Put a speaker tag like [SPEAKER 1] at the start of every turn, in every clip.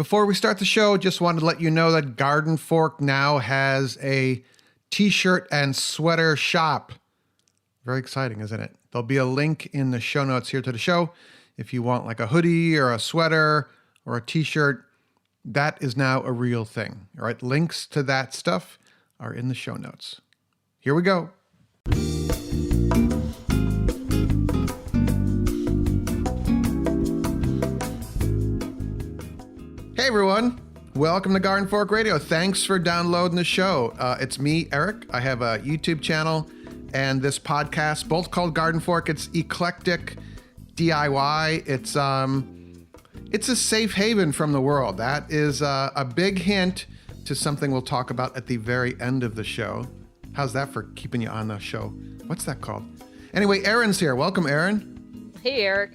[SPEAKER 1] Before we start the show, just wanted to let you know that Garden Fork now has a t-shirt and sweater shop. Very exciting, isn't it? There'll be a link in the show notes here to the show. If you want like a hoodie or a sweater or a t-shirt, that is now a real thing. All right, links to that stuff are in the show notes. Here we go. Hey everyone, welcome to Garden Fork Radio. Thanks for downloading the show. It's me, Eric. I have a YouTube channel and this podcast, both called Garden Fork. It's eclectic DIY. It's a safe haven from the world. That is a big hint to something we'll talk about at the very end of the show. How's that for keeping you on the show? What's that called? Anyway, Erin's here. Welcome, Erin.
[SPEAKER 2] Hey, Eric.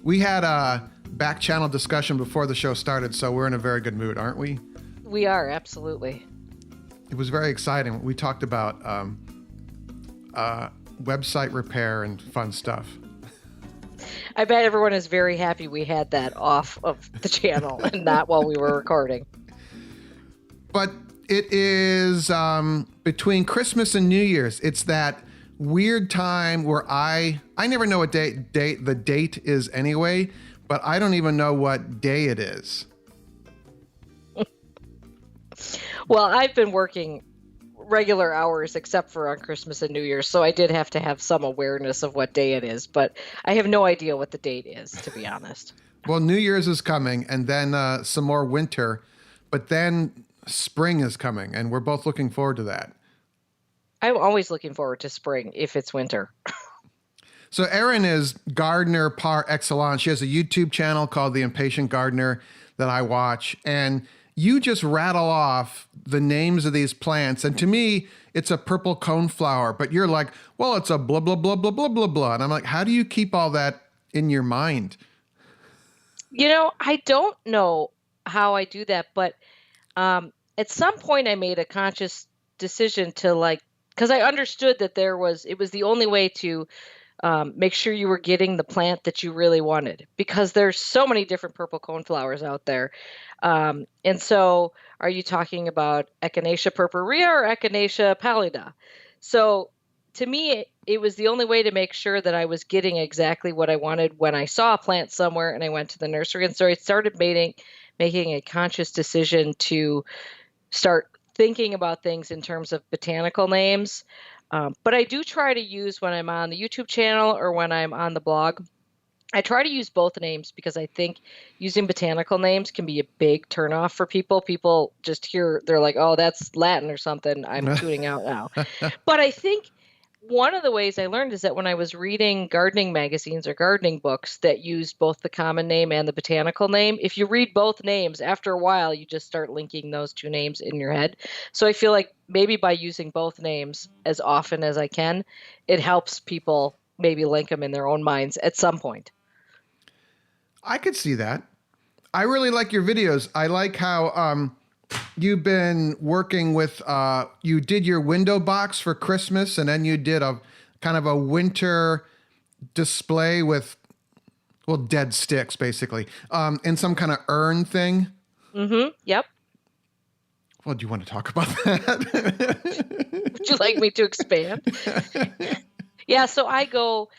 [SPEAKER 1] We had a back channel discussion before the show started, so we're in a very good mood, aren't we?
[SPEAKER 2] We are, absolutely.
[SPEAKER 1] It was very exciting. We talked about website repair and fun stuff.
[SPEAKER 2] I bet everyone is very happy we had that off of the channel and not while we were recording.
[SPEAKER 1] But it is between Christmas and New Year's. It's that weird time where I never know what the date is anyway, but I don't even know what day it is.
[SPEAKER 2] Well, I've been working regular hours except for on Christmas and New Year's, so I did have to have some awareness of what day it is, but I have no idea what the date is, to be honest.
[SPEAKER 1] Well, New Year's is coming, and then some more winter, but then spring is coming, and we're both looking forward to that.
[SPEAKER 2] I'm always looking forward to spring if it's winter.
[SPEAKER 1] So Erin is gardener par excellence. She has a YouTube channel called The Impatient Gardener that I watch, and you just rattle off the names of these plants. And to me, it's a purple coneflower, but you're like, well, it's a blah, blah, blah, blah, blah, blah, blah. And I'm like, how do you keep all that in your mind?
[SPEAKER 2] You know, I don't know how I do that, but at some point I made a conscious decision to because I understood that it was the only way to make sure you were getting the plant that you really wanted, because there's so many different purple coneflowers out there. And so are you talking about Echinacea purpurea or Echinacea pallida? So to me, it was the only way to make sure that I was getting exactly what I wanted when I saw a plant somewhere and I went to the nursery. And so I started making a conscious decision to start thinking about things in terms of botanical names. But I do try to use, when I'm on the YouTube channel or when I'm on the blog, I try to use both names because I think using botanical names can be a big turnoff for people. People just hear, they're like, oh, that's Latin or something. I'm tuning out now. But I think one of the ways I learned is that when I was reading gardening magazines or gardening books that used both the common name and the botanical name, if you read both names, after a while, you just start linking those two names in your head. So I feel like maybe by using both names as often as I can, it helps people maybe link them in their own minds at some point.
[SPEAKER 1] I could see that. I really like your videos. I like how you've been working with, you did your window box for Christmas, and then you did a kind of a winter display with, well, dead sticks, basically, in some kind of urn thing.
[SPEAKER 2] Mm-hmm. Yep.
[SPEAKER 1] Well, do you want to talk about that?
[SPEAKER 2] Would you like me to expand? Yeah, so I go,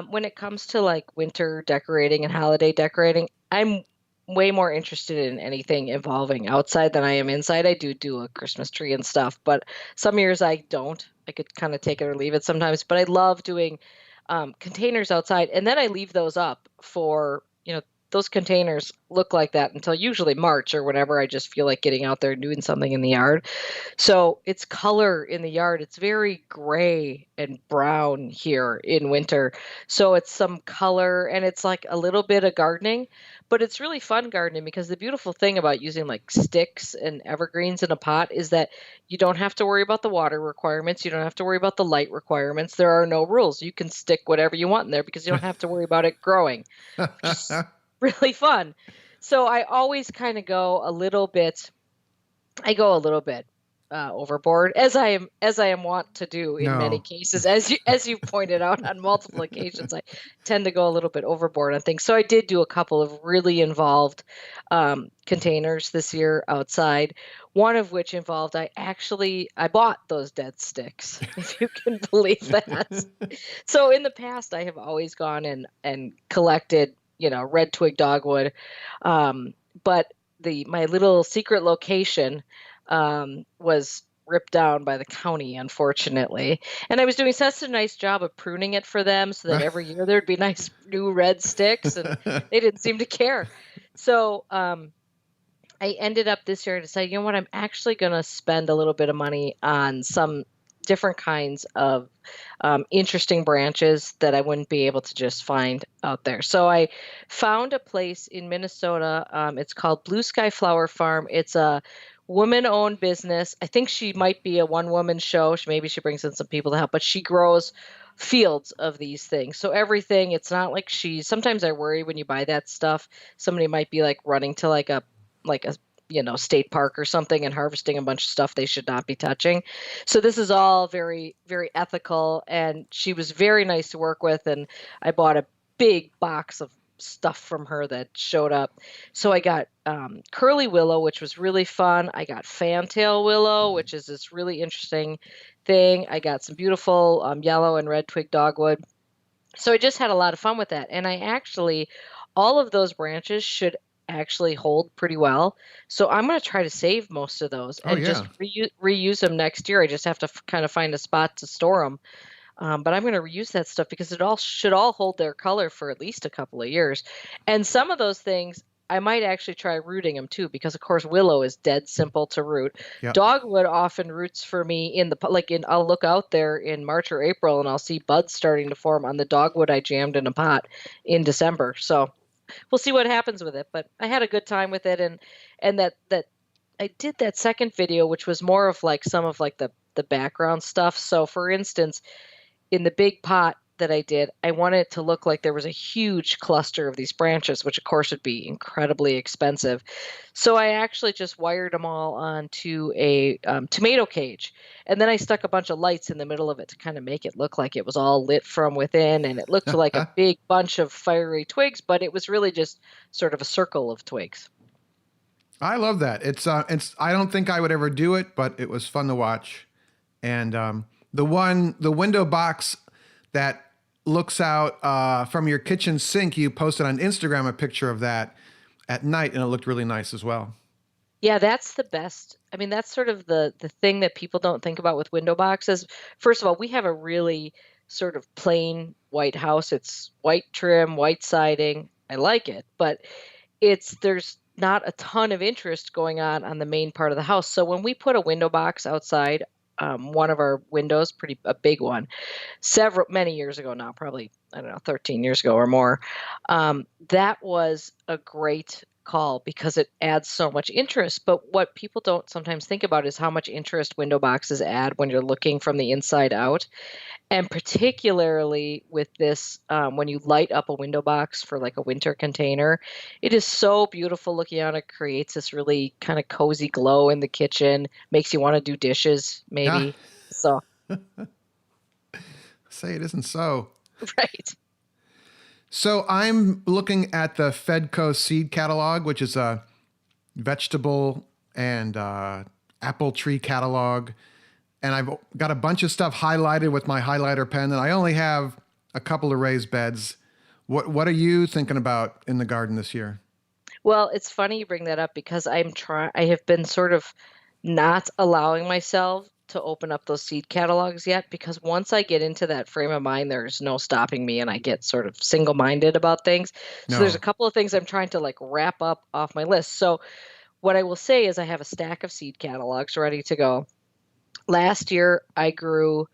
[SPEAKER 2] when it comes to like winter decorating and holiday decorating, I'm way more interested in anything involving outside than I am inside. I do a Christmas tree and stuff, but some years I don't. I could kind of take it or leave it sometimes, but I love doing containers outside, and then I leave those up for, those containers look like that until usually March or whenever I just feel like getting out there and doing something in the yard. So it's color in the yard. It's very gray and brown here in winter. So it's some color, and it's like a little bit of gardening, but it's really fun gardening because the beautiful thing about using like sticks and evergreens in a pot is that you don't have to worry about the water requirements. You don't have to worry about the light requirements. There are no rules. You can stick whatever you want in there because you don't have to worry about it growing. Just really fun. So I always kind of go a little bit. overboard, as I am wont to do in many
[SPEAKER 1] No.
[SPEAKER 2] cases, as you pointed out on multiple occasions. I tend to go a little bit overboard on things. So I did do a couple of really involved containers this year outside. One of which involved I bought those dead sticks, if you can believe that. So in the past, I have always gone and collected, red twig dogwood, um, but my little secret location was ripped down by the county, unfortunately. And I was doing such a nice job of pruning it for them so that every year there'd be nice new red sticks, and they didn't seem to care. So I ended up this year to say, you know what, I'm actually going to spend a little bit of money on some different kinds of interesting branches that I wouldn't be able to just find out there. So I found a place in Minnesota. It's called Blue Sky Flower Farm. It's a woman-owned business. I think she might be a one-woman show. Maybe she brings in some people to help, but she grows fields of these things. So everything, it's not like sometimes I worry when you buy that stuff, somebody might be like running to like a state park or something and harvesting a bunch of stuff they should not be touching. So this is all very, very ethical, and she was very nice to work with, and I bought a big box of stuff from her that showed up. So I got curly willow, which was really fun. I got fantail willow, which is this really interesting thing. I got some beautiful yellow and red twig dogwood. So I just had a lot of fun with that. And all of those branches should actually hold pretty well. So I'm going to try to save most of those
[SPEAKER 1] Oh
[SPEAKER 2] and just
[SPEAKER 1] yeah.
[SPEAKER 2] reuse them next year. I just have to kind of find a spot to store them. But I'm going to reuse that stuff because it all should all hold their color for at least a couple of years. And some of those things, I might actually try rooting them too, because of course willow is dead simple to root.
[SPEAKER 1] Yep.
[SPEAKER 2] Dogwood often roots for me I'll look out there in March or April and I'll see buds starting to form on the dogwood I jammed in a pot in December. So we'll see what happens with it. But I had a good time with it, and that I did that second video, which was more of like some of like the background stuff. So for instance, in the big pot that I did, I wanted it to look like there was a huge cluster of these branches, which of course would be incredibly expensive. So I actually just wired them all onto a tomato cage. And then I stuck a bunch of lights in the middle of it to kind of make it look like it was all lit from within. And it looked like a big bunch of fiery twigs, but it was really just sort of a circle of twigs.
[SPEAKER 1] I love that. It's I don't think I would ever do it, but it was fun to watch. And the window box that looks out from your kitchen sink, you posted on Instagram a picture of that at night, and it looked really nice as well.
[SPEAKER 2] Yeah, that's the best. I mean, that's sort of the thing that people don't think about with window boxes. First of all, we have a really sort of plain white house. It's white trim, white siding. I like it, but there's not a ton of interest going on the main part of the house. So when we put a window box outside, one of our windows, a big one, many years ago now, probably, I don't know, 13 years ago or more. That was a great call because it adds so much interest. But what people don't sometimes think about is how much interest window boxes add when you're looking from the inside out. And particularly with this, when you light up a window box for like a winter container, it is so beautiful looking out. It creates this really kind of cozy glow in the kitchen, makes you want to do dishes,
[SPEAKER 1] Yeah.
[SPEAKER 2] maybe. So,
[SPEAKER 1] Say it isn't so.
[SPEAKER 2] right.
[SPEAKER 1] So I'm looking at the Fedco seed catalog, which is a vegetable and apple tree catalog. And I've got a bunch of stuff highlighted with my highlighter pen, and I only have a couple of raised beds. What are you thinking about in the garden this year?
[SPEAKER 2] Well, it's funny you bring that up because I have been sort of not allowing myself to open up those seed catalogs yet, because once I get into that frame of mind, there's no stopping me and I get sort of single-minded about things. So there's a
[SPEAKER 1] No.
[SPEAKER 2] couple of things I'm trying to like wrap up off my list. So what I will say is I have a stack of seed catalogs ready to go. Last year I grew,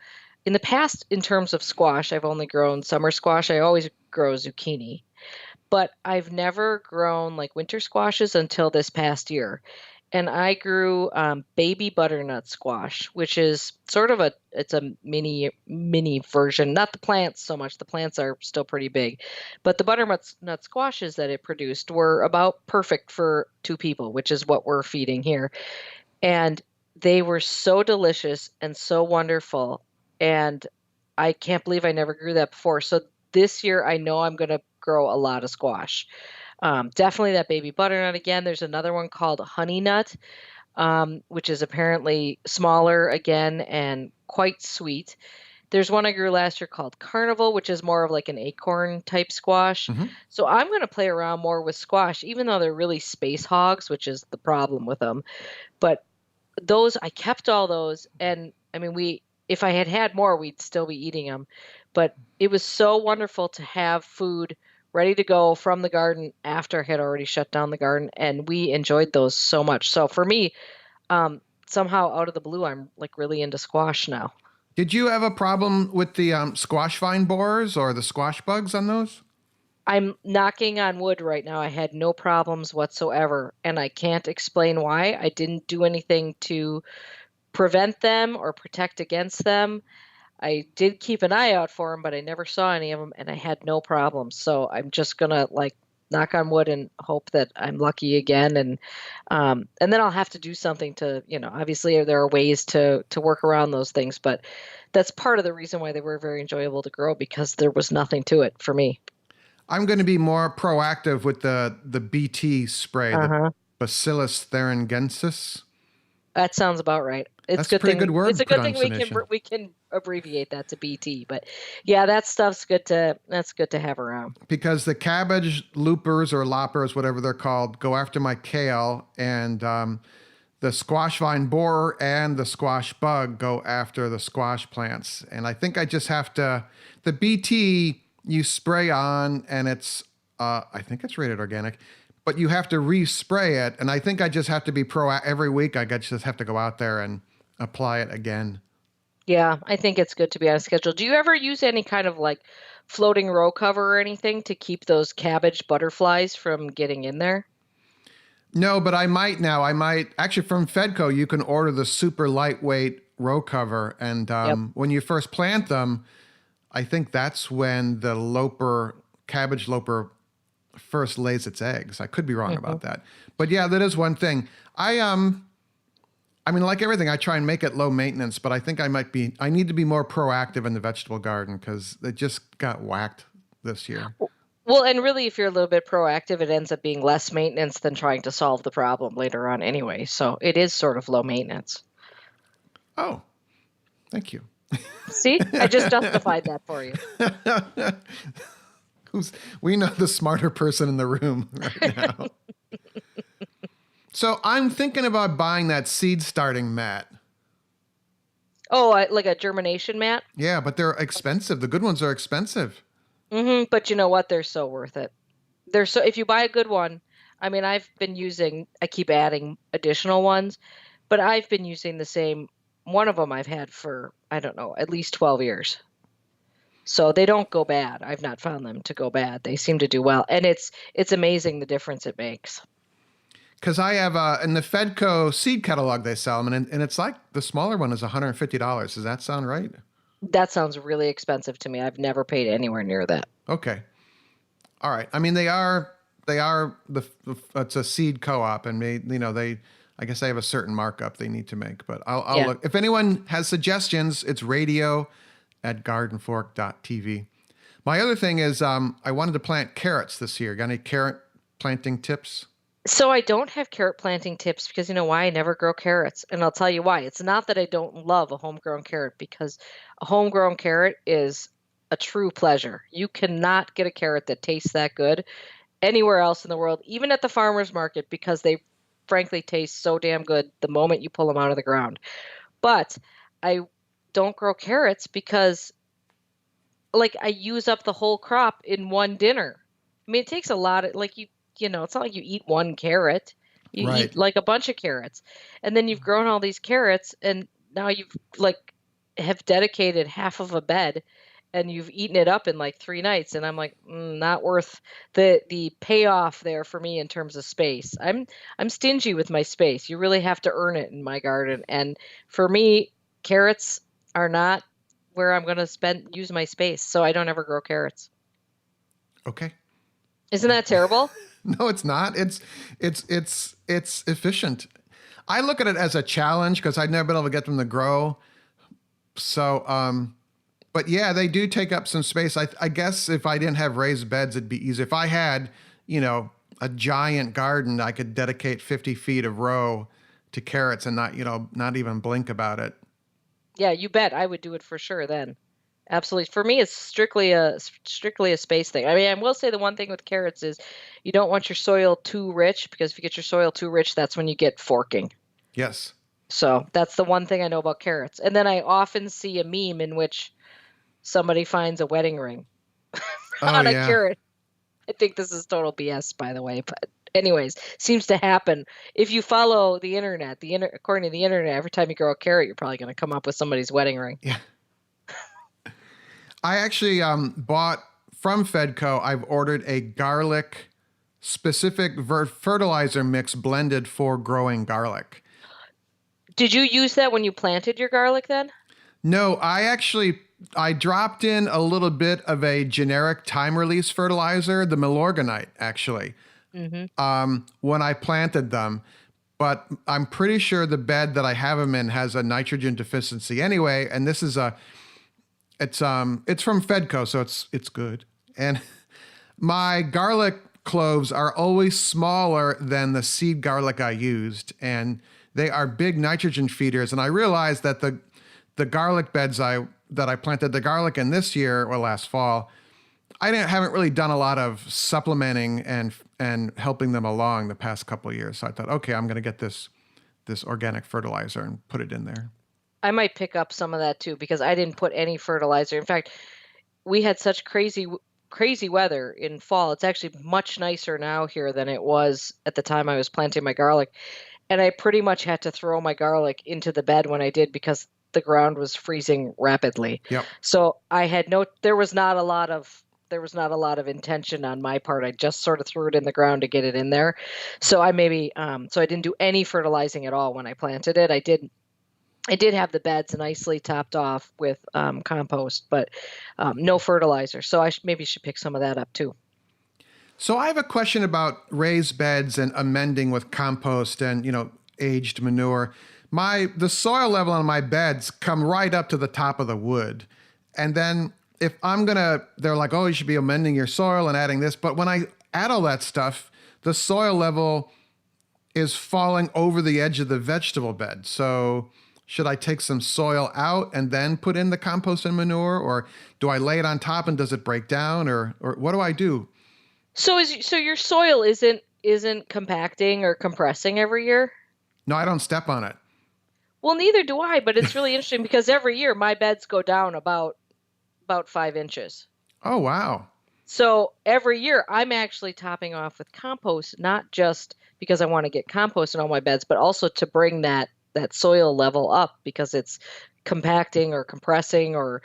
[SPEAKER 2] in the past, in terms of squash, I've only grown summer squash. I always grow zucchini, but I've never grown like winter squashes until this past year. And I grew baby butternut squash, which is sort of it's a mini version, not the plants so much. The plants are still pretty big, but the butternut nut squashes that it produced were about perfect for two people, which is what we're feeding here. And they were so delicious and so wonderful. And I can't believe I never grew that before. So this year, I know I'm going to grow a lot of squash. Definitely that baby butternut again. There's another one called honey nut, which is apparently smaller again and quite sweet. There's one I grew last year called Carnival, which is more of like an acorn type squash.
[SPEAKER 1] Hmm.
[SPEAKER 2] So I'm going to play around more with squash, even though they're really space hogs, which is the problem with them. But those, I kept all those. And I mean, if I had had more, we'd still be eating them. But it was so wonderful to have food ready to go from the garden after I had already shut down the garden. And we enjoyed those so much. So for me, somehow out of the blue, I'm like really into squash now.
[SPEAKER 1] Did you have a problem with the squash vine borers or the squash bugs on those?
[SPEAKER 2] I'm knocking on wood right now. I had no problems whatsoever, and I can't explain why. I didn't do anything to prevent them or protect against them. I did keep an eye out for them, but I never saw any of them, and I had no problems. So I'm just gonna like knock on wood and hope that I'm lucky again, and then I'll have to do something to, obviously there are ways to work around those things, but that's part of the reason why they were very enjoyable to grow because there was nothing to it for me.
[SPEAKER 1] I'm going to be more proactive with the BT spray, the
[SPEAKER 2] Uh-huh.
[SPEAKER 1] Bacillus thuringiensis.
[SPEAKER 2] That sounds about right. It's
[SPEAKER 1] That's a
[SPEAKER 2] good
[SPEAKER 1] pretty
[SPEAKER 2] thing.
[SPEAKER 1] good
[SPEAKER 2] It's
[SPEAKER 1] word
[SPEAKER 2] a good thing
[SPEAKER 1] pronunciation.
[SPEAKER 2] we can abbreviate that to BT. But yeah, that stuff's good to have around.
[SPEAKER 1] Because the cabbage loopers or loppers, whatever they're called, go after my kale, and the squash vine borer and the squash bug go after the squash plants. And I think I just have to, the BT you spray on, and it's, I think it's rated organic, but you have to respray it. And I think I just have to be every week. I just have to go out there and apply it again.
[SPEAKER 2] Yeah, I think it's good to be on a schedule. Do you ever use any kind of like floating row cover or anything to keep those cabbage butterflies from getting in there?
[SPEAKER 1] No, but I might now. I might actually from Fedco. You can order the super lightweight row cover, and
[SPEAKER 2] Yep.
[SPEAKER 1] when you first plant them, I think that's when the cabbage loper, first lays its eggs. I could be wrong
[SPEAKER 2] Hmm.
[SPEAKER 1] about that, but yeah, that is one thing. I mean, like everything, I try and make it low maintenance, but I think I need to be more proactive in the vegetable garden because it just got whacked this year.
[SPEAKER 2] Well, and really, if you're a little bit proactive, it ends up being less maintenance than trying to solve the problem later on anyway. So it is sort of low maintenance.
[SPEAKER 1] Oh, thank you.
[SPEAKER 2] See, I just justified that for you.
[SPEAKER 1] We know the smarter person in the room right now. So I'm thinking about buying that seed starting mat.
[SPEAKER 2] Oh, like a germination mat?
[SPEAKER 1] Yeah, but they're expensive. The good ones are expensive.
[SPEAKER 2] But you know what? They're so worth it. If you buy a good one, I mean, I keep adding additional ones, but I've been using the same one of them I've had for, I don't know, at least 12 years. So they don't go bad. I've not found them to go bad. They seem to do well. And it's amazing the difference it makes.
[SPEAKER 1] Because I have in the Fedco seed catalog they sell them, and it's like the smaller one is $150. Does that sound right?
[SPEAKER 2] That sounds really expensive to me. I've never paid anywhere near that.
[SPEAKER 1] Okay. All right. I mean, it's a seed co-op, and I guess they have a certain markup they need to make. But I'll
[SPEAKER 2] Yeah.
[SPEAKER 1] look. If anyone has suggestions, it's radio@gardenfork.tv. My other thing is I wanted to plant carrots this year. Got any carrot planting tips?
[SPEAKER 2] So I don't have carrot planting tips because you know why? I never grow carrots. And I'll tell you why. It's not that I don't love a homegrown carrot because a homegrown carrot is a true pleasure. You cannot get a carrot that tastes that good anywhere else in the world, even at the farmer's market, because they frankly taste so damn good the moment you pull them out of the ground. But I don't grow carrots because like I use up the whole crop in one dinner. I mean, it takes a lot of like it's not like you eat one carrot. You
[SPEAKER 1] Right.
[SPEAKER 2] eat like a bunch of carrots. And then you've grown all these carrots and now you've like have dedicated half of a bed and you've eaten it up in like 3 nights and I'm like, not worth the payoff there for me in terms of space. I'm stingy with my space. You really have to earn it in my garden. And for me, carrots are not where I'm going to use my space. So I don't ever grow carrots.
[SPEAKER 1] Okay.
[SPEAKER 2] Isn't that terrible?
[SPEAKER 1] No, it's not. It's efficient. I look at it as a challenge because I've never been able to get them to grow. So, but yeah, they do take up some space. I guess if I didn't have raised beds, it'd be easy. If I had, a giant garden, I could dedicate 50 feet of row to carrots and not even blink about it.
[SPEAKER 2] Yeah, you bet. I would do it for sure then. Absolutely. For me, it's strictly a space thing. I mean, I will say the one thing with carrots is you don't want your soil too rich, because if you get your soil too rich, that's when you get forking.
[SPEAKER 1] Yes.
[SPEAKER 2] So that's the one thing I know about carrots. And then I often see a meme in which somebody finds a wedding ring
[SPEAKER 1] Oh,
[SPEAKER 2] on a
[SPEAKER 1] yeah.
[SPEAKER 2] carrot. I think this is total BS, by the way, but anyways, seems to happen. If you follow the internet, according to the internet, every time you grow a carrot, you're probably going to come up with somebody's wedding ring.
[SPEAKER 1] Yeah. I actually bought from Fedco, I've ordered a garlic specific fertilizer mix blended for growing garlic.
[SPEAKER 2] Did you use that when you planted your garlic then?
[SPEAKER 1] No, I dropped in a little bit of a generic time release fertilizer, the Milorganite, actually, when I planted them. But I'm pretty sure the bed that I have them in has a nitrogen deficiency anyway. And this is it's from Fedco, so it's good. And my garlic cloves are always smaller than the seed garlic I used, and they are big nitrogen feeders. And I realized that the garlic beds that I planted the garlic in this year or last fall, I haven't really done a lot of supplementing and helping them along the past couple of years. So I thought, okay, I'm going to get this organic fertilizer and put it in there.
[SPEAKER 2] I might pick up some of that too, because I didn't put any fertilizer. In fact, we had such crazy weather in fall. It's actually much nicer now here than it was at the time I was planting my garlic. And I pretty much had to throw my garlic into the bed when I did, because the ground was freezing rapidly.
[SPEAKER 1] Yep.
[SPEAKER 2] So there was not a lot of intention on my part. I just sort of threw it in the ground to get it in there. So I didn't do any fertilizing at all when I planted it. I did have the beds nicely topped off with compost, but no fertilizer. So I maybe should pick some of that up too.
[SPEAKER 1] So I have a question about raised beds and amending with compost and, aged manure. The soil level on my beds come right up to the top of the wood. And then if they're like, oh, you should be amending your soil and adding this. But when I add all that stuff, the soil level is falling over the edge of the vegetable bed. So should I take some soil out and then put in the compost and manure, or do I lay it on top and does it break down, or what do I do?
[SPEAKER 2] So your soil isn't compacting or compressing every year?
[SPEAKER 1] No, I don't step on it.
[SPEAKER 2] Well, neither do I, but it's really interesting because every year my beds go down about 5 inches.
[SPEAKER 1] Oh, wow.
[SPEAKER 2] So every year I'm actually topping off with compost, not just because I want to get compost in all my beds, but also to bring that soil level up, because it's compacting or compressing or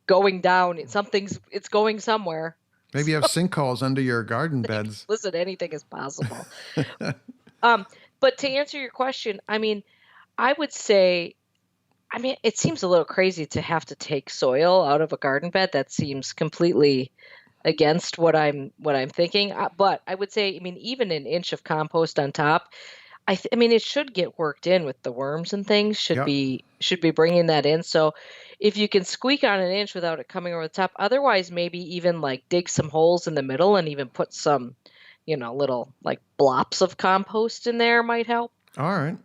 [SPEAKER 2] going down. It's going somewhere.
[SPEAKER 1] Maybe you have sinkholes under your garden beds.
[SPEAKER 2] Listen, anything is possible. But to answer your question, I mean, I would say, it seems a little crazy to have to take soil out of a garden bed. That seems completely against what I'm thinking. But I would say, even an inch of compost on top, it should get worked in with the worms and things. Should be bringing that in. So if you can squeak on an inch without it coming over the top, otherwise maybe even like dig some holes in the middle and even put some, little like blops of compost in there might help.
[SPEAKER 1] All right.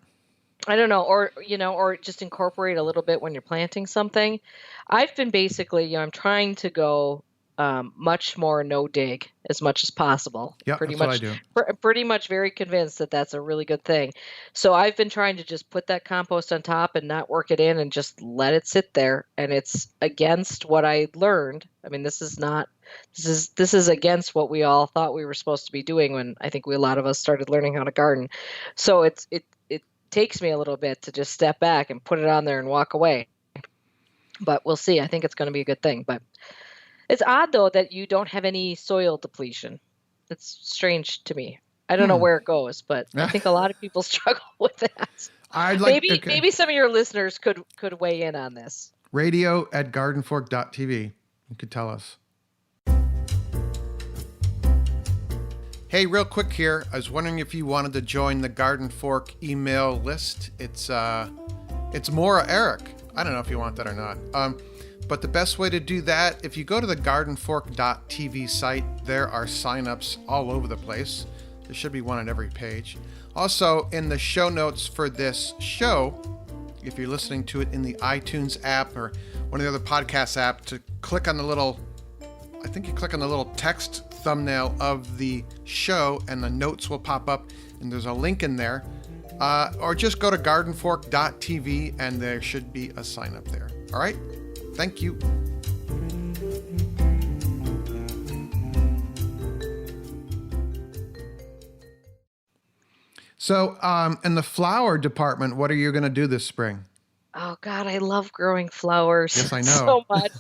[SPEAKER 2] I don't know, or just incorporate a little bit when you're planting something. I've been basically, I'm trying to go much more no dig as much as possible.
[SPEAKER 1] Yeah,
[SPEAKER 2] pretty
[SPEAKER 1] that's
[SPEAKER 2] much.
[SPEAKER 1] what I do.
[SPEAKER 2] Pretty much very convinced that that's a really good thing. So I've been trying to just put that compost on top and not work it in and just let it sit there. And it's against what I learned. This is against what we all thought we were supposed to be doing when I think a lot of us started learning how to garden. So it takes me a little bit to just step back and put it on there and walk away. But we'll see. I think it's going to be a good thing. But it's odd, though, that you don't have any soil depletion. It's strange to me. I don't know where it goes, but I think a lot of people struggle with that. Maybe some of your listeners could weigh in on this.
[SPEAKER 1] radio@gardenfork.tv. You could tell us. Hey, real quick here. I was wondering if you wanted to join the Garden Fork email list. It's more Eric. I don't know if you want that or not. But the best way to do that, if you go to the gardenfork.tv site, there are signups all over the place. There should be one on every page. Also, in the show notes for this show, if you're listening to it in the iTunes app or one of the other podcast apps, to click on the little, I think you click on the little text thumbnail of the show and the notes will pop up and there's a link in there. Or just go to gardenfork.tv and there should be a sign up there. All right? Thank you. So, in the flower department, what are you going to do this spring?
[SPEAKER 2] Oh God, I love growing flowers
[SPEAKER 1] Yes, I know.
[SPEAKER 2] so much.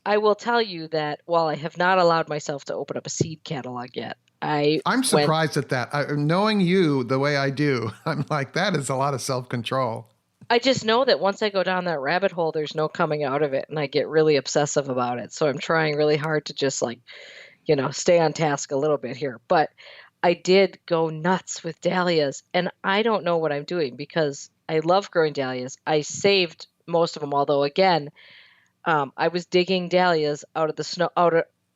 [SPEAKER 2] I will tell you that while I have not allowed myself to open up a seed catalog yet,
[SPEAKER 1] I'm surprised at that. Knowing you the way I do, I'm like, that is a lot of self-control.
[SPEAKER 2] I just know that once I go down that rabbit hole, there's no coming out of it, and I get really obsessive about it. So I'm trying really hard to just stay on task a little bit here. But I did go nuts with dahlias, and I don't know what I'm doing because I love growing dahlias. I saved most of them, although again, I was digging dahlias out of the snow,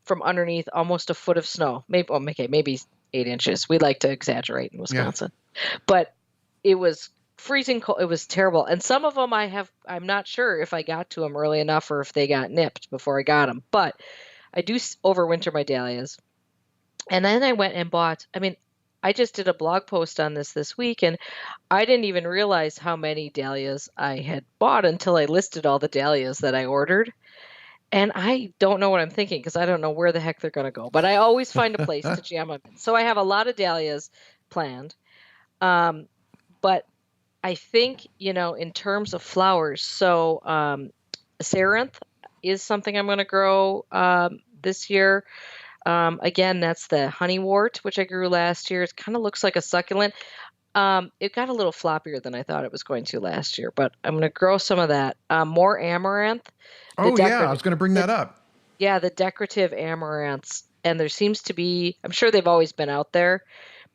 [SPEAKER 2] from underneath almost a foot of snow. Maybe 8 inches. We like to exaggerate in Wisconsin, but it was freezing cold. It was terrible. And some of them I'm not sure if I got to them early enough or if they got nipped before I got them, but I do overwinter my dahlias. And then I went and bought, I just did a blog post on this week, and I didn't even realize how many dahlias I had bought until I listed all the dahlias that I ordered. And I don't know what I'm thinking because I don't know where the heck they're going to go, but I always find a place to jam them in. So I have a lot of dahlias planned. But I think, in terms of flowers, so Saranth is something I'm going to grow this year. Again, that's the honeywort, which I grew last year. It kind of looks like a succulent. It got a little floppier than I thought it was going to last year, but I'm going to grow some of that. More amaranth.
[SPEAKER 1] Oh, yeah, I was going to bring that up.
[SPEAKER 2] Yeah, the decorative amaranths. And there seems to be, I'm sure they've always been out there,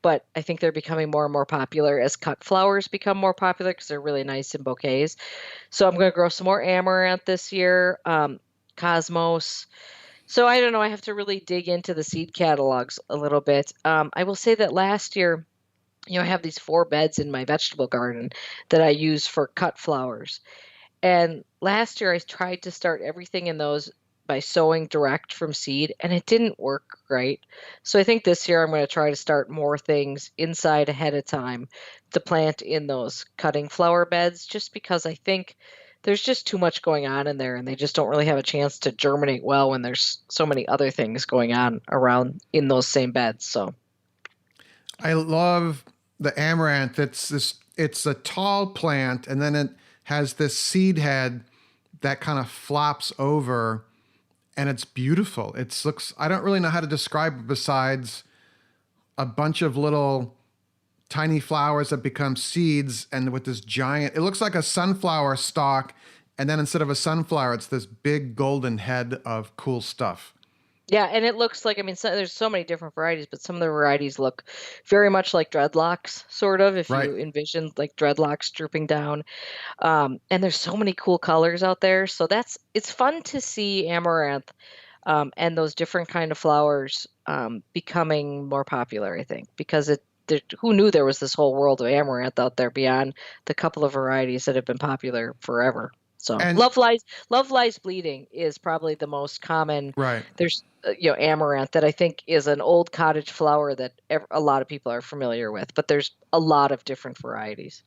[SPEAKER 2] but I think they're becoming more and more popular as cut flowers become more popular because they're really nice in bouquets. So I'm going to grow some more amaranth this year, cosmos. So I don't know. I have to really dig into the seed catalogs a little bit. I will say that last year, I have these 4 beds in my vegetable garden that I use for cut flowers. And last year I tried to start everything in those by sowing direct from seed, and it didn't work great. So I think this year I'm going to try to start more things inside ahead of time to plant in those cutting flower beds, just because I think there's just too much going on in there and they just don't really have a chance to germinate well when there's so many other things going on around in those same beds. So
[SPEAKER 1] I love the amaranth. It's a tall plant, and then it has this seed head that kind of flops over, and it's beautiful. I don't really know how to describe it besides a bunch of little tiny flowers that become seeds, and with this giant, it looks like a sunflower stalk, and then instead of a sunflower, it's this big golden head of cool stuff.
[SPEAKER 2] yeah, and it looks like, there's so many different varieties, but some of the varieties look very much like dreadlocks, sort of, if
[SPEAKER 1] Right.
[SPEAKER 2] you envision like dreadlocks drooping down. And there's so many cool colors out there. So it's fun to see amaranth and those different kind of flowers becoming more popular, I think, because who knew there was this whole world of amaranth out there beyond the couple of varieties that have been popular forever. So
[SPEAKER 1] And
[SPEAKER 2] love lies bleeding is probably the most common.
[SPEAKER 1] right.
[SPEAKER 2] There's amaranth that I think is an old cottage flower that a lot of people are familiar with, but there's a lot of different varieties.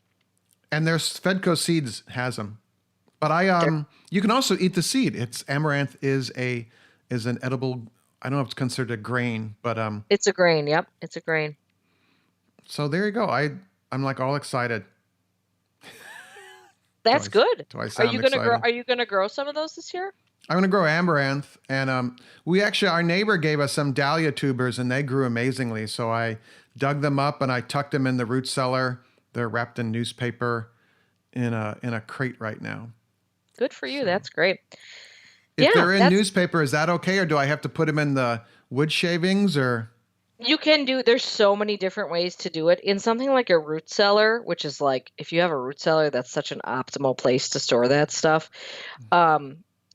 [SPEAKER 1] And there's Fedco Seeds has them. But you can also eat the seed. Amaranth is an edible, I don't know if it's considered a grain, but
[SPEAKER 2] It's a grain. Yep, it's a grain.
[SPEAKER 1] so there you go. I'm like all excited.
[SPEAKER 2] That's good.
[SPEAKER 1] Do I
[SPEAKER 2] Are
[SPEAKER 1] sound
[SPEAKER 2] you gonna grow?
[SPEAKER 1] excited?
[SPEAKER 2] Are you gonna grow some of those this year?
[SPEAKER 1] I'm going to grow amaranth, and our neighbor gave us some dahlia tubers, and they grew amazingly. So I dug them up and I tucked them in the root cellar. They're wrapped in newspaper in a crate right now.
[SPEAKER 2] Good for you. That's great.
[SPEAKER 1] If they're in newspaper, is that okay, or do I have to put them in the wood shavings, or?
[SPEAKER 2] There's so many different ways to do it. In something like a root cellar, which is like, if you have a root cellar, that's such an optimal place to store that stuff.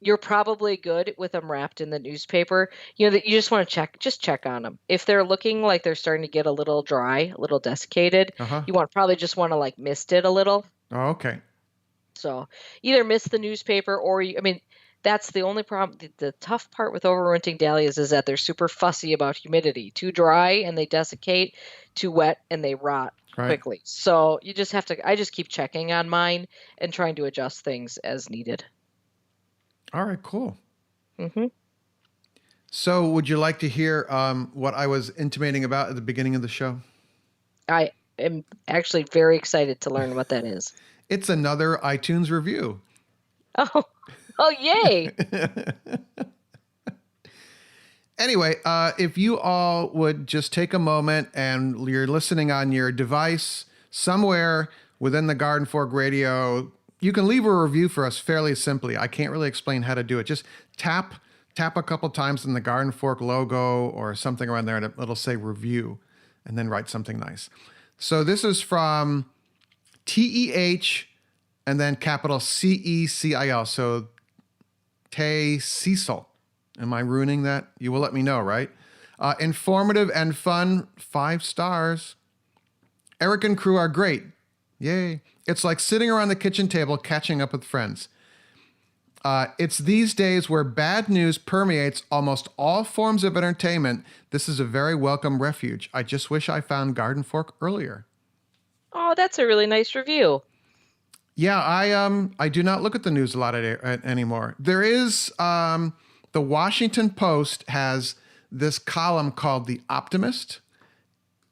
[SPEAKER 2] You're probably good with them wrapped in the newspaper. That you just want to check on them. If they're looking like they're starting to get a little dry, a little desiccated,
[SPEAKER 1] Uh-huh.
[SPEAKER 2] you probably just want to like mist it a little.
[SPEAKER 1] Oh, okay.
[SPEAKER 2] So either mist the newspaper that's the only problem. The tough part with overwintering dahlias is that they're super fussy about humidity. Too dry and they desiccate, too wet and they rot quickly. So I just keep checking on mine and trying to adjust things as needed.
[SPEAKER 1] All right, cool.
[SPEAKER 2] Mm-hmm.
[SPEAKER 1] So would you like to hear what I was intimating about at the beginning of the show?
[SPEAKER 2] I am actually very excited to learn what that is.
[SPEAKER 1] It's another iTunes review.
[SPEAKER 2] Oh, yay.
[SPEAKER 1] Anyway, if you all would just take a moment and you're listening on your device somewhere within the Garden Fork Radio, you can leave a review for us fairly simply. I can't really explain how to do it. Just tap a couple times in the Garden Fork logo or something around there, and it'll say review, and then write something nice. So this is from TEH and then capital CECIL. So Tay Cecil. Am I ruining that? You will let me know, right? Informative and fun, 5 stars. Eric and crew are great. Yay. It's like sitting around the kitchen table catching up with friends. It's these days where bad news permeates almost all forms of entertainment. This is a very welcome refuge. I just wish I found Garden Fork earlier.
[SPEAKER 2] Oh, that's a really nice review.
[SPEAKER 1] Yeah, I do not look at the news a lot anymore. There is the Washington Post has this column called The Optimist,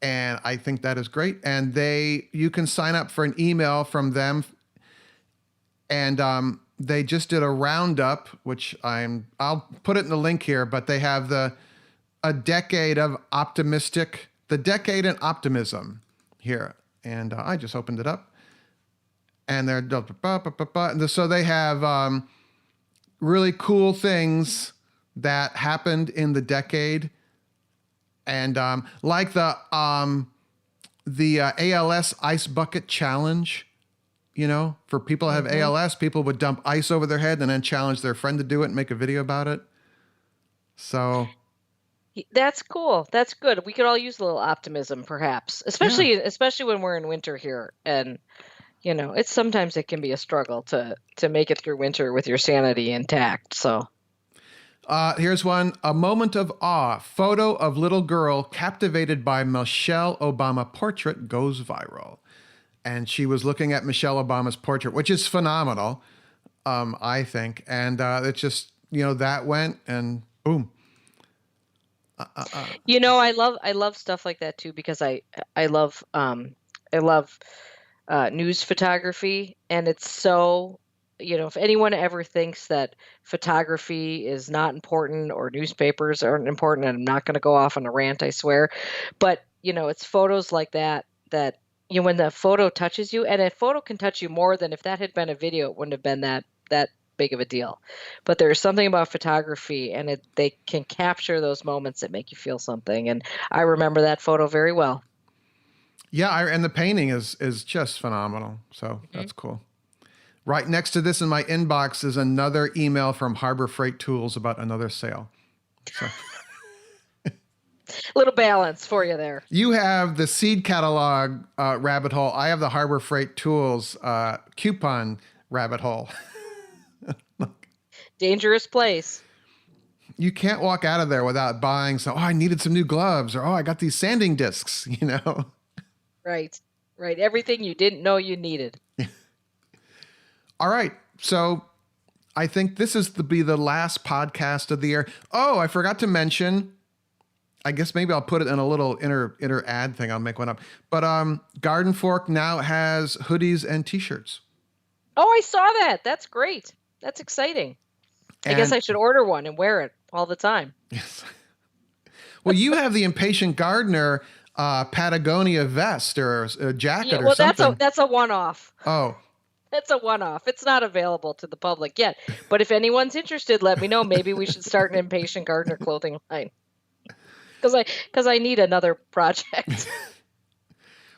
[SPEAKER 1] and I think that is great. And you can sign up for an email from them, and they just did a roundup, which I'll put it in the link here. But they have the decade in optimism here, and I just opened it up. And so they have really cool things that happened in the decade, and like the ALS ice bucket challenge. For people who have ALS, people would dump ice over their head and then challenge their friend to do it and make a video about it. So
[SPEAKER 2] that's cool. That's good. We could all use a little optimism, perhaps, especially when we're in winter here, and sometimes it can be a struggle to make it through winter with your sanity intact. So
[SPEAKER 1] here's one. A moment of awe. Photo of little girl captivated by Michelle Obama portrait goes viral. And she was looking at Michelle Obama's portrait, which is phenomenal, I think. And it's just, that went and boom.
[SPEAKER 2] I love stuff like that too, because I love news photography, and it's so, if anyone ever thinks that photography is not important or newspapers aren't important, and I'm not going to go off on a rant, I swear, but it's photos like that when the photo touches you, and a photo can touch you more than if that had been a video, it wouldn't have been that big of a deal. But there's something about photography, and they can capture those moments that make you feel something. And I remember that photo very well.
[SPEAKER 1] Yeah, and the painting is just phenomenal. So that's cool. Right next to this in my inbox is another email from Harbor Freight Tools about another sale. So.
[SPEAKER 2] Little balance for you there.
[SPEAKER 1] You have the seed catalog rabbit hole. I have the Harbor Freight Tools coupon rabbit hole.
[SPEAKER 2] Dangerous place.
[SPEAKER 1] You can't walk out of there without buying I needed some new gloves, or I got these sanding discs,
[SPEAKER 2] Right. Everything you didn't know you needed.
[SPEAKER 1] All right. So I think this is be the last podcast of the year. Oh, I forgot to mention, I guess maybe I'll put it in a little inner ad thing. I'll make one up. But Garden Fork now has hoodies and T-shirts.
[SPEAKER 2] Oh, I saw that. That's great. That's exciting. I guess I should order one and wear it all the time.
[SPEAKER 1] Yes. Well, you have the Impatient Gardener Patagonia vest or a jacket or something.
[SPEAKER 2] That's a one-off.
[SPEAKER 1] Oh.
[SPEAKER 2] That's a one-off. It's not available to the public yet. But if anyone's interested, let me know. Maybe we should start an Impatient Gardener clothing line. because I need another project.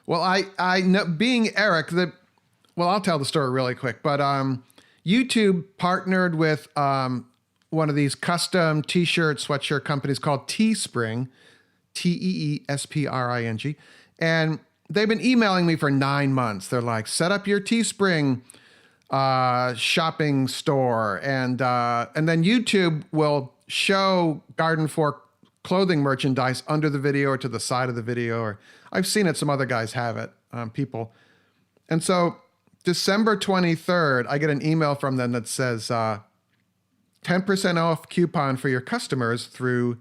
[SPEAKER 1] Well, I know, being Eric, well, I'll tell the story really quick, but YouTube partnered with one of these custom t-shirt, sweatshirt companies called Teespring, Teespring, and they've been emailing me for 9 months. They're like, set up your Teespring shopping store, and then YouTube will show Garden Fork clothing merchandise under the video or to the side of the video, or I've seen it. Some other guys have it, people. And so December 23rd, I get an email from them that says 10% off coupon for your customers through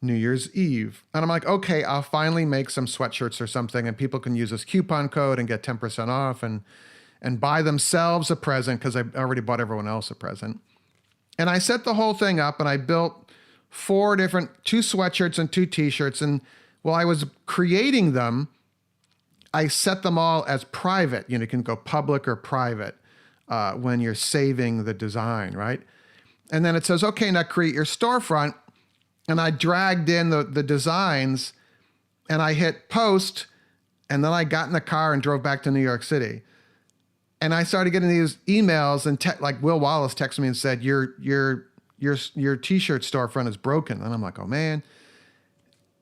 [SPEAKER 1] New Year's Eve. And I'm like, okay, I'll finally make some sweatshirts or something, and people can use this coupon code and get 10% off and buy themselves a present, because I already bought everyone else a present. And I set the whole thing up, and I built 2 sweatshirts and 2 t-shirts. And while I was creating them, I set them all as private. You can go public or private when you're saving the design, right? And then it says, okay, now create your storefront. And I dragged in the designs, and I hit post, and then I got in the car and drove back to New York City. And I started getting these emails, and like Will Wallace texted me and said, your t-shirt storefront is broken. And I'm like, oh man.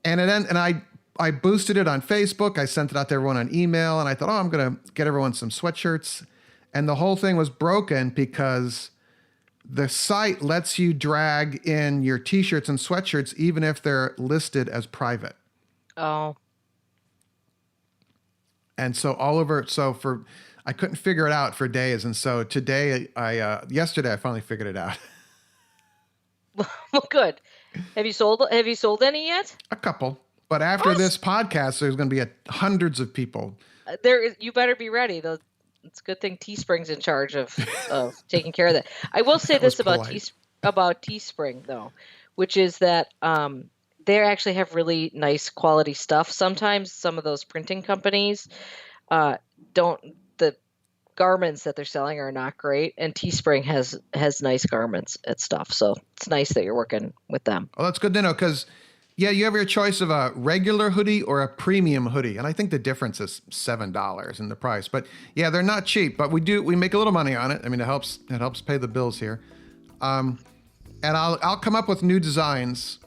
[SPEAKER 1] And I boosted it on Facebook. I sent it out to everyone on email, and I thought, I'm going to get everyone some sweatshirts. And the whole thing was broken because the site lets you drag in your t-shirts and sweatshirts even if they're listed as private.
[SPEAKER 2] Oh.
[SPEAKER 1] And so I couldn't figure it out for days. And so today, yesterday, I finally figured it out.
[SPEAKER 2] Well, good. Have you sold any yet?
[SPEAKER 1] A couple. But after this podcast, there's going to be hundreds of people.
[SPEAKER 2] You better be ready. It's a good thing Teespring's in charge of taking care of that. I will say this about Teespring, though, which is that they actually have really nice quality stuff. Sometimes some of those printing companies the garments that they're selling are not great, and Teespring has nice garments and stuff. So it's nice that you're working with them.
[SPEAKER 1] Oh, that's good to know, because you have your choice of a regular hoodie or a premium hoodie. And I think the difference is $7 in the price. But yeah, they're not cheap, but we make a little money on it. I mean, it helps pay the bills here. And I'll come up with new designs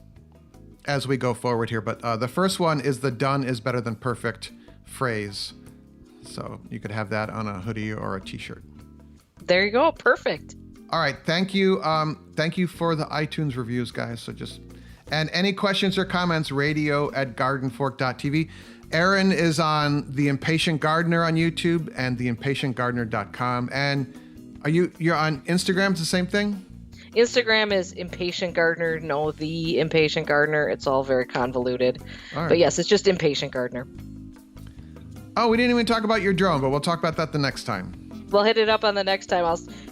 [SPEAKER 1] as we go forward here. But the first one is the done is better than perfect phrase. So you could have that on a hoodie or a t-shirt.
[SPEAKER 2] There you go. Perfect.
[SPEAKER 1] All right. Thank you. Thank you for the iTunes reviews, guys. And any questions or comments, radio@gardenfork.tv. Erin is on The Impatient Gardener on YouTube and theimpatientgardener.com. And you're on Instagram? It's the same thing?
[SPEAKER 2] Instagram is Impatient Gardener. No, The Impatient Gardener. It's all very convoluted. All right. But yes, it's just Impatient Gardener.
[SPEAKER 1] Oh, we didn't even talk about your drone, but we'll talk about that the next time.
[SPEAKER 2] We'll hit it up on the next time.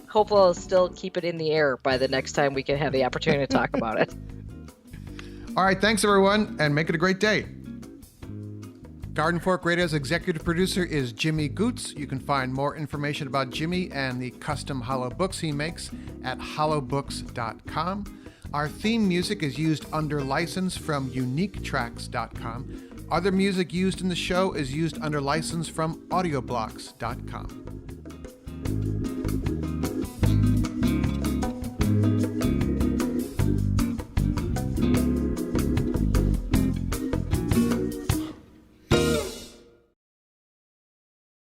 [SPEAKER 2] Hopefully I'll still keep it in the air by the next time we can have the opportunity to talk about it.
[SPEAKER 1] All right, thanks everyone, and make it a great day. Garden Fork Radio's executive producer is Jimmy Goots. You can find more information about Jimmy and the custom hollow books he makes at hollowbooks.com. Our theme music is used under license from uniquetracks.com. Other music used in the show is used under license from audioblocks.com.